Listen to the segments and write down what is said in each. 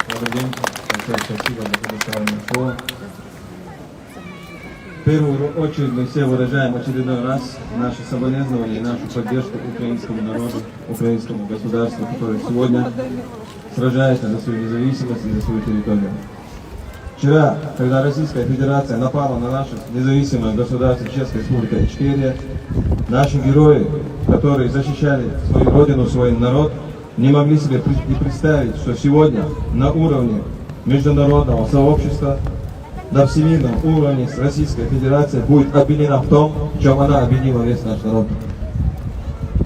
Добрый день. Большое спасибо за предоставленное слово. В первую очередь мы все выражаем очередной раз наши соболезнования и нашу поддержку украинскому народу, украинскому государству, которое сегодня сражается за свою независимость и за свою территорию. Вчера, когда Российская Федерация напала на наше независимое государство Чеченская Республика Ичкерия, наши герои, которые защищали свою родину, свой народ, не могли себе и представить, что сегодня на уровне международного сообщества, на всемирном уровне Российская Федерация будет обвинена в том, в чем она обвинила весь наш народ.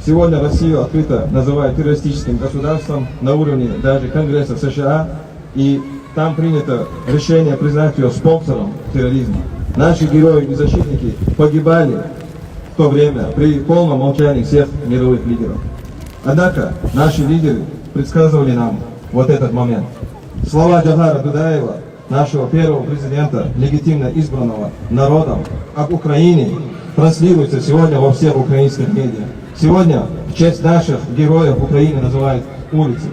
Сегодня Россию открыто называют террористическим государством на уровне даже Конгресса США, и там принято решение признать ее спонсором терроризма. Наши герои и защитники погибали в то время при полном молчании всех мировых лидеров. Однако наши лидеры предсказывали нам вот этот момент. Слова Джагара Дудаева, нашего первого президента, легитимно избранного народом, об Украине транслируются сегодня во всех украинских медиа. Сегодня в честь наших героев Украины называют улицы.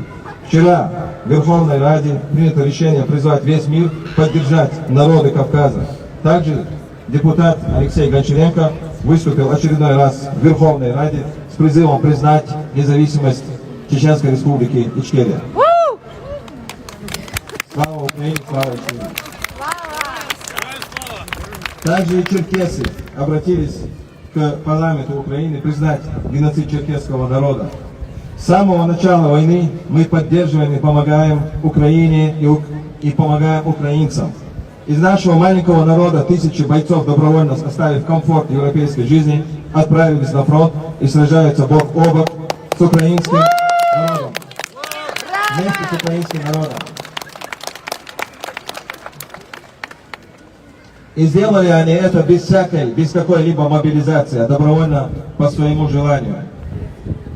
Вчера в Верховной Раде принято решение призвать весь мир поддержать народы Кавказа. Также депутат Алексей Гончаренко выступил очередной раз в Верховной Раде с призывом признать независимость Чеченской Республики Ичкерия. Слава Украине, слава Ичкерии! Также и черкесы обратились к парламенту Украины признать геноцид черкесского народа. С самого начала войны мы поддерживаем и помогаем Украине и помогаем украинцам. Из нашего маленького народа тысячи бойцов, добровольно оставив комфорт европейской жизни, отправились на фронт и сражаются бок о бок с украинским народом. Вместе с украинским народом. И сделали они это без какой-либо мобилизации, а добровольно по своему желанию.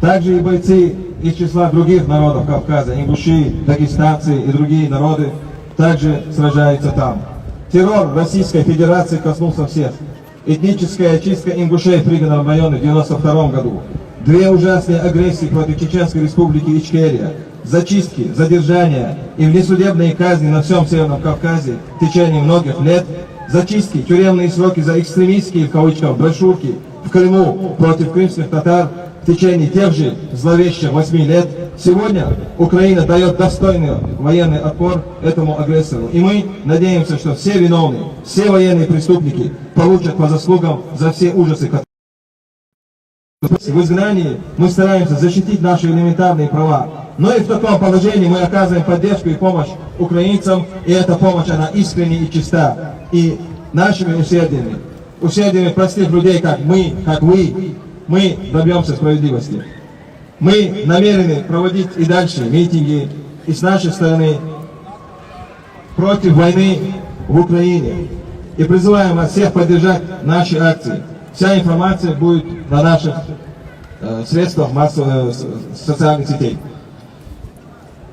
Также и бойцы из числа других народов Кавказа, ингуши, дагестанцы и другие народы также сражаются там. Террор Российской Федерации коснулся всех. Этническая чистка ингушей в Пригородном районе в 1992 году. Две ужасные агрессии против Чеченской Республики Ичкерия. Зачистки, задержания и внесудебные казни на всем Северном Кавказе в течение многих лет. Зачистки, тюремные сроки за экстремистские, в кавычках, брошюрки в Крыму против крымских татар в течение тех же зловещих 8 лет. Сегодня Украина дает достойный военный отпор этому агрессору. И мы надеемся, что все виновные, все военные преступники получат по заслугам за все ужасы, которые в изгнании. Мы стараемся защитить наши элементарные права. Но и в таком положении мы оказываем поддержку и помощь украинцам, и эта помощь, она искренне и чиста. И нашими усердиями простых людей, как мы, как вы, мы добьемся справедливости. Мы намерены проводить и дальше митинги, и с нашей стороны против войны в Украине. И призываем вас всех поддержать наши акции. Вся информация будет на наших средствах массовых социальных сетей.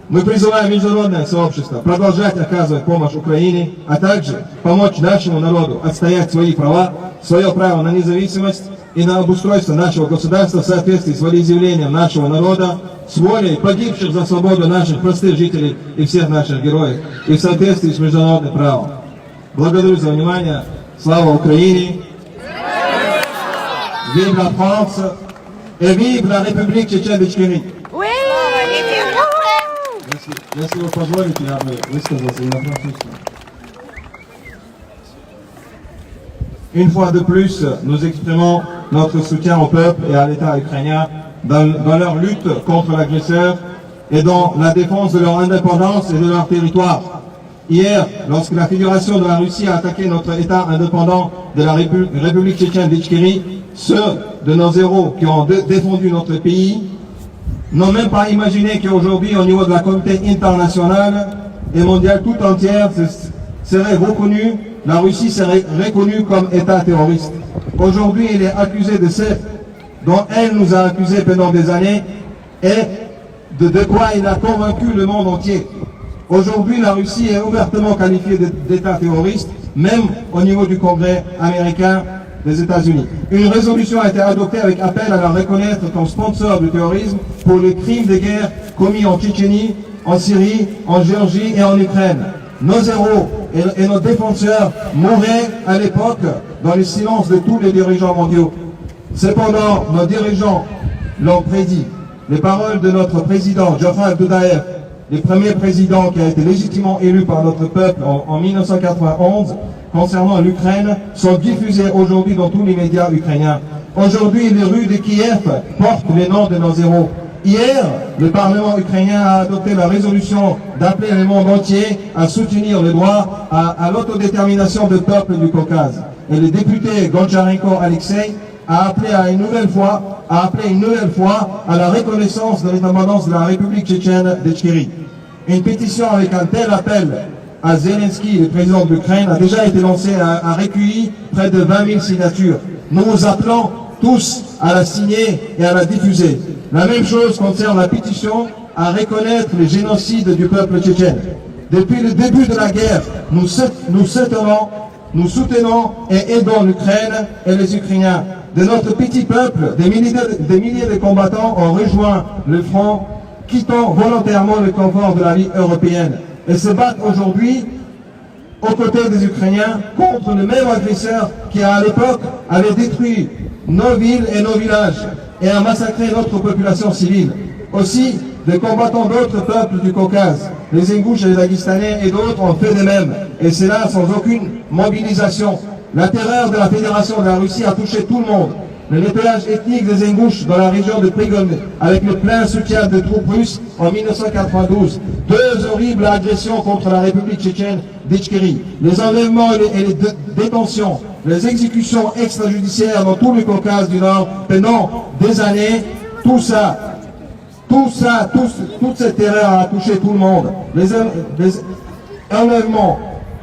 Мы призываем международное сообщество продолжать оказывать помощь Украине, а также помочь нашему народу отстоять свои права, свое право на независимость и на обустройство нашего государства в соответствии с волеизъявлением нашего народа, с волей погибших за свободу наших простых жителей и всех наших героев, и в соответствии с международным правом. Благодарю за внимание. Слава Украине! Vive la France et vive la République tchétchène d'Ichkérie! Если вы позволите, я бы высказался и на французском. Une fois de plus, nous exprimons notre soutien au peuple et à l'État ukrainien dans leur lutte contre l'agresseur et dans la défense de leur indépendance et de leur territoire. Hier, lorsque la Fédération de la Russie a attaqué notre État indépendant de la République tchétchène d'Ichkérie, ceux de nos héros qui ont défendu notre pays n'ont même pas imaginé qu'aujourd'hui, au niveau de la communauté internationale et mondiale tout entière, serait reconnue, la Russie serait reconnue comme État terroriste. Aujourd'hui, il est accusé de ce dont elle nous a accusés pendant des années et de quoi il a convaincu le monde entier. Aujourd'hui, la Russie est ouvertement qualifiée d'État terroriste, même au niveau du Congrès américain des États-Unis. Une résolution a été adoptée avec appel à la reconnaître comme sponsor du terrorisme pour les crimes de guerre commis en Tchétchénie, en Syrie, en Géorgie et en Ukraine. Nos héros et nos défenseurs mouraient à l'époque dans le silence de tous les dirigeants mondiaux. Cependant, nos dirigeants l'ont prédit. Les paroles de notre président, Geoffrey Abdoudaev, le premier président qui a été légitimement élu par notre peuple en 1991, concernant l'Ukraine, sont diffusées aujourd'hui dans tous les médias ukrainiens. Aujourd'hui, les rues de Kiev portent les noms de nos héros. Hier, le Parlement ukrainien a adopté la résolution d'appeler le monde entier à soutenir le droit à l'autodétermination du peuple du Caucase. Et le député Goncharenko Alexei a appelé une nouvelle fois à la reconnaissance de l'indépendance de la République tchétchène d'Itchérie. Une pétition avec un tel appel à Zelensky, le président de l'Ukraine, a déjà été lancée, a recueilli près de 20 000 signatures. Nous vous appelons tous à la signer et à la diffuser. La même chose concerne la pétition à reconnaître le génocide du peuple tchétchène. Depuis le début de la guerre, nous soutenons et aidons l'Ukraine et les Ukrainiens. De notre petit peuple, des milliers de combattants ont rejoint le front, quittant volontairement le confort de la vie européenne et se battent aujourd'hui aux côtés des Ukrainiens contre le même agresseur qui à l'époque avait détruit nos villes et nos villages et a massacré notre population civile. Aussi, des combattants d'autres peuples du Caucase, les Ingouches et les Daguestanais et d'autres ont fait de même, et cela sans aucune mobilisation. La terreur de la Fédération de la Russie a touché tout le monde. Le nettoyage ethnique des Ingouches dans la région de Prigogine, avec le plein soutien des troupes russes en 1992. Deux horribles agressions contre la République tchétchène d'Itchérie. Les enlèvements et les détentions, les exécutions extrajudiciaires dans tout le Caucase du Nord pendant des années, toute cette terreur a touché tout le monde. Les enlèvements,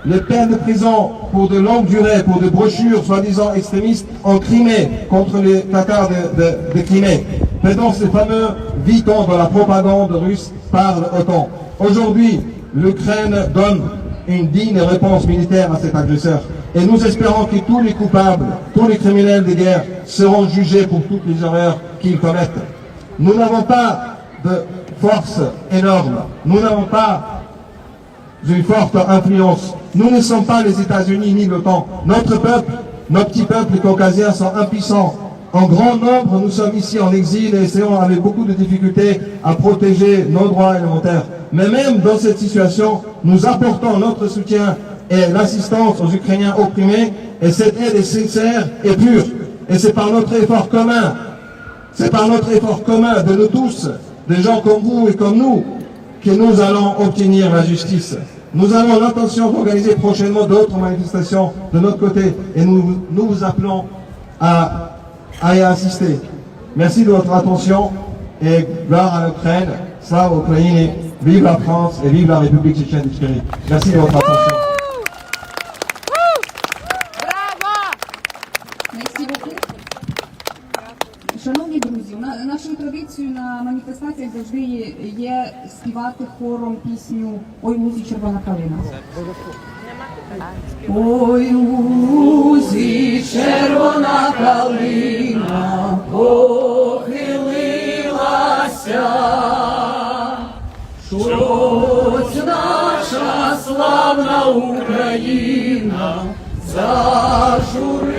les peines de prison pour de longue durée, pour des brochures soi-disant extrémistes en Crimée, contre les Tatars de Crimée, pendant ces fameux 8 ans de la propagande russe par l'OTAN. Aujourd'hui, l'Ukraine donne une digne réponse militaire à cet agresseur. Et nous espérons que tous les coupables, tous les criminels de guerre seront jugés pour toutes les erreurs qu'ils commettent. Nous n'avons pas de force énorme. Nous n'avons pas une forte influence. Nous ne sommes pas les États-Unis ni l'OTAN. Notre peuple, nos petits peuples caucasiens sont impuissants. En grand nombre, nous sommes ici en exil et essayons avec beaucoup de difficultés à protéger nos droits élémentaires. Mais même dans cette situation, nous apportons notre soutien et l'assistance aux Ukrainiens opprimés, et cette aide est sincère et pure. Et c'est par notre effort commun, de nous tous, des gens comme vous et comme nous, que nous allons obtenir la justice. Nous avons l'intention d'organiser prochainement d'autres manifestations de notre côté et nous vous appelons à y assister. Merci de votre attention et gloire à l'Ukraine, slava Ukraine, vive la France et vive la République tchétchène d'Itchérie. Merci de votre attention. Шановні друзі, нашою традицією на маніфестаціях завжди є співати хором пісню «Ой, лузі, червона калина». Ой, лузі, червона калина, похилилася, щось наша славна Україна зажурилася.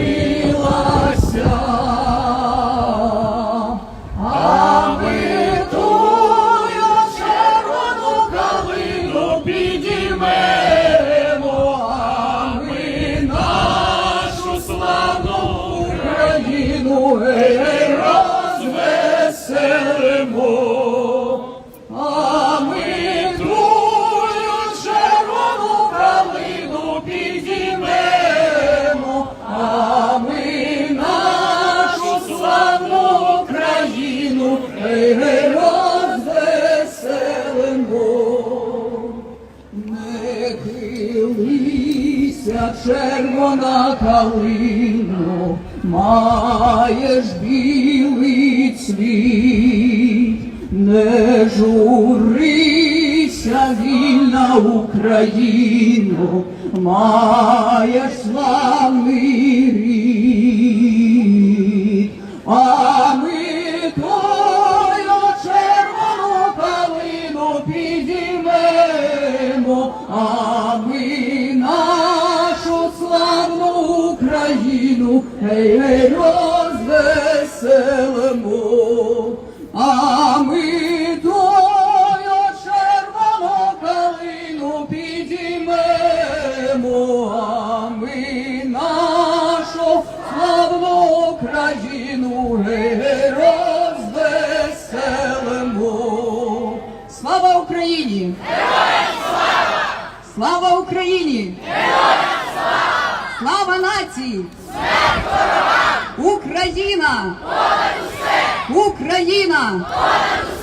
Червона калино, маєш білий цвіт, не журися, вільна Україно, маєш славний рід. А ми твою червону калину підіймемо. а ми нашу славну Україну, гей, гей, розвеселимо. А ми тою червону калину підіймемо, а ми нашу славну Україну, гей, гей, розвеселимо. Слава Україні! Героям слава! Слава Україні! Героям слава! Слава нації! Смерть ворогам! Україна! Понад усе! Україна! Понад усе!